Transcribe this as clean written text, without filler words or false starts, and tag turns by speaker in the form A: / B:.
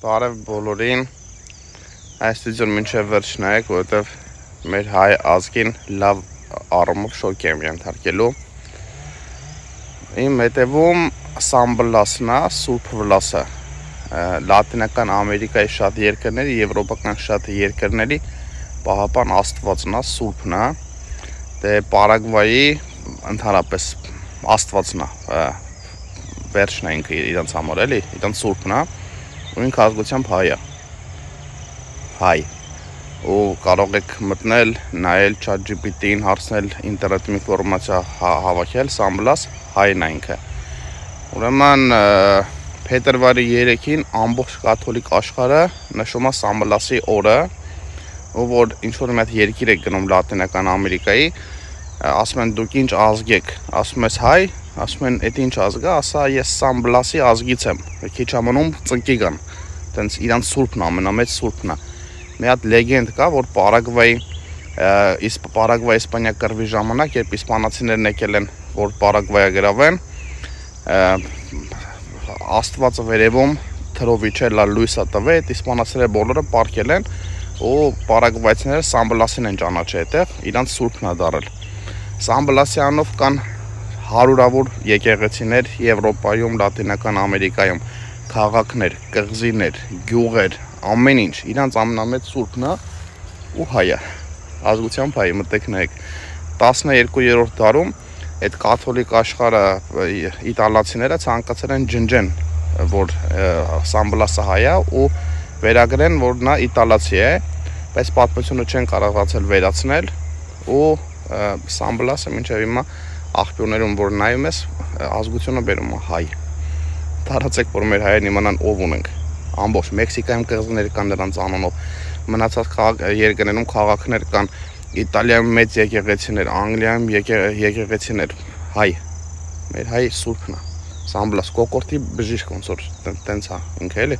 A: Բարև բոլորին, այս վիդեոն մինչև վերջ նայեք, որովհետև մեր հայ ազգին լավ առումով շոկ եմ ենթարկելու։ Իմ հետևում Սամբլասն է, Սուրբ Վլասը, Լատինական Ամերիկայի շատ երկրների, եվրոպական շատ երկրների պահապան Աստվածն է, Սուրբն է, դե Պարագվայի ընդհանրապես Աստվածն է, վերջն է ինքը իրանց համար էլի, իրանց Սուրբն է, ու ինքը ազգությամբ հայ է, հայ, ու կարող եք մտնել, նայել ChatGPT-ին, հարցնել ինտերնետում ինֆորմացիա հավաքել, Սամբլաս հայն է ինքը։ Ուրեմն փետրվարի 3-ին ամբողջ կաթոլիկ աշխարհը նշում է Սամբլասի օրը, ու որ ինչ-որ մի հատ երկիր եք գնում Լատինական Ամերիկայի, ասում են դուք ինչ ազգ եք, ասում ես հայ, ասում են էդ ինչ ազգ է, ասա ես Սամբլասի ազգից եմ, քիչ ամնում ծնկի կան, տենց իրանց սուրբն ամենամեծ սուրբն է։ Մի հատ լեգենդ կա, որ Պարագվայի Իսպանիա կռվի ժամանակ, երբ իսպանացիներն եկել են, որ Պարագվայը գրավեն, Աստվածը վերևում թրովիչելա լույսը տվե, այդ իսպանացիները բոլորը պառկել են, ու պարագվայցիները Սամբլասին են ճանաչել այդտեղ, իրանց սուրբն է դարել։ Սամբլասի անով կան հարյուրավոր եկեղեցիներ Եվրոպայում, Լատինական Ամերիկայում, քաղաքներ, կղզիներ, գյուղեր, ամեն ինչ, իրանց ամենամեծ սուրբն է ու հայ է, ազգությամբ հայ, մտեք նայեք։ 12-րդ դարում այդ կաթոլիկ աշխարհը իտալացիները ցանկացել են ջնջեն, որ Սամբլասը հայ է ու վերագրեն, որ նա իտալացի է, բայց պատմությունը չեն կարողացել վերացնել ու Սամբլասը մինչև հիմա աղբյուրներում որ նայում ես, ազգությունը բերում է հայ։ Տարածեք, որ մեր հայերն իմանան ով ունենք։ Ամբողջ Մեքսիկայում կղզիներ կան նրանց անունով, մնացած երկրներում քաղաքներ կան, Իտալիայում մեծ եկեղեցիներ, Անգլիայում եկեղեցիներ, հայ։ Մեր հայ սուրբն է, Սամբլաս, կոկորտի բժիշկ ոնց որ տենց է ինքը էլի։